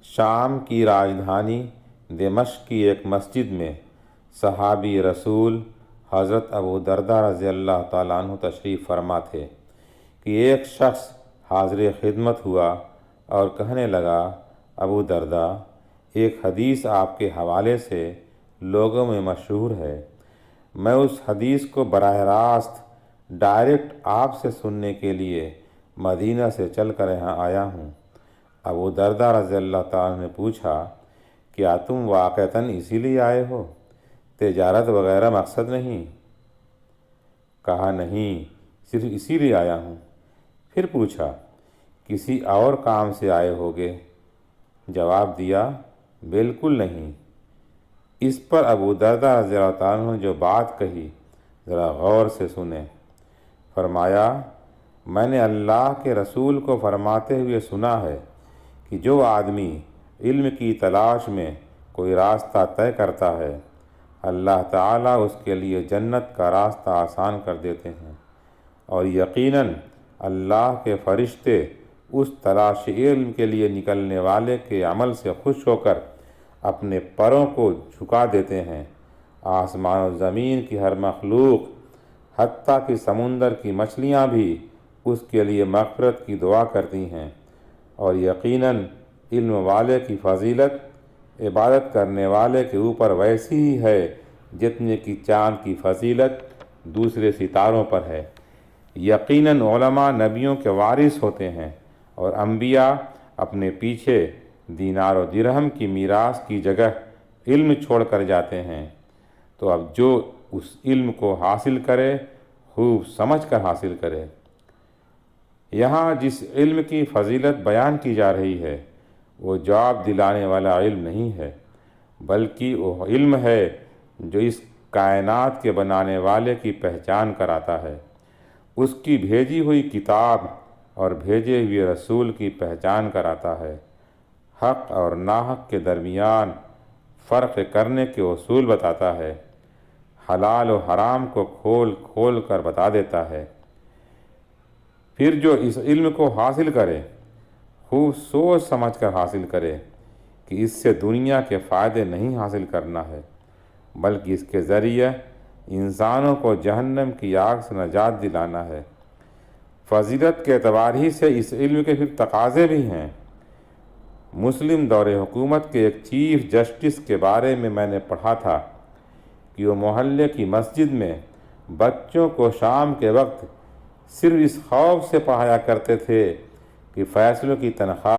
شام کی راجدھانی دمشق کی ایک مسجد میں صحابی رسول حضرت ابو درداء رضی اللہ تعالیٰ عنہ تشریف فرما تھے کہ ایک شخص حاضر خدمت ہوا اور کہنے لگا، ابو درداء، ایک حدیث آپ کے حوالے سے لوگوں میں مشہور ہے، میں اس حدیث کو براہ راست ڈائریکٹ آپ سے سننے کے لیے مدینہ سے چل کر یہاں آیا ہوں۔ ابو درداء رضی اللہ تعالیٰ نے پوچھا، کیا تم واقعتاً اسی لیے آئے ہو؟ تجارت وغیرہ مقصد نہیں؟ کہا، نہیں، صرف اسی لیے آیا ہوں۔ پھر پوچھا، کسی اور کام سے آئے ہوگے؟ جواب دیا، بالکل نہیں۔ اس پر ابو درداء رضی اللہ تعالیٰ نے جو بات کہی ذرا غور سے سنیں۔ فرمایا، میں نے اللہ کے رسول کو فرماتے ہوئے سنا ہے کہ جو آدمی علم کی تلاش میں کوئی راستہ طے کرتا ہے، اللہ تعالیٰ اس کے لیے جنت کا راستہ آسان کر دیتے ہیں، اور یقیناً اللہ کے فرشتے اس تلاش علم کے لیے نکلنے والے کے عمل سے خوش ہو کر اپنے پروں کو جھکا دیتے ہیں۔ آسمان و زمین کی ہر مخلوق، حتیٰ کہ سمندر کی مچھلیاں بھی اس کے لیے مغفرت کی دعا کرتی ہیں، اور یقیناً علم والے کی فضیلت عبادت کرنے والے کے اوپر ویسی ہی ہے جتنے کی چاند کی فضیلت دوسرے ستاروں پر ہے۔ یقیناً علماء نبیوں کے وارث ہوتے ہیں، اور انبیاء اپنے پیچھے دینار و درہم کی میراث کی جگہ علم چھوڑ کر جاتے ہیں۔ تو اب جو اس علم کو حاصل کرے، خوب سمجھ کر حاصل کرے۔ یہاں جس علم کی فضیلت بیان کی جا رہی ہے وہ جواب دلانے والا علم نہیں ہے، بلکہ وہ علم ہے جو اس کائنات کے بنانے والے کی پہچان کراتا ہے، اس کی بھیجی ہوئی کتاب اور بھیجے ہوئے رسول کی پہچان کراتا ہے، حق اور ناحق کے درمیان فرق کرنے کے اصول بتاتا ہے، حلال و حرام کو کھول کھول کر بتا دیتا ہے۔ پھر جو اس علم کو حاصل کرے، خوب سوچ سمجھ کر حاصل کرے کہ اس سے دنیا کے فائدے نہیں حاصل کرنا ہے، بلکہ اس کے ذریعے انسانوں کو جہنم کی آگ سے نجات دلانا ہے۔ فضیلت کے اعتبار ہی سے اس علم کے پھر تقاضے بھی ہیں۔ مسلم دور حکومت کے ایک چیف جسٹس کے بارے میں نے پڑھا تھا کہ وہ محلے کی مسجد میں بچوں کو شام کے وقت صرف اس خوف سے پڑھایا کرتے تھے کہ فیصلوں کی تنخواہ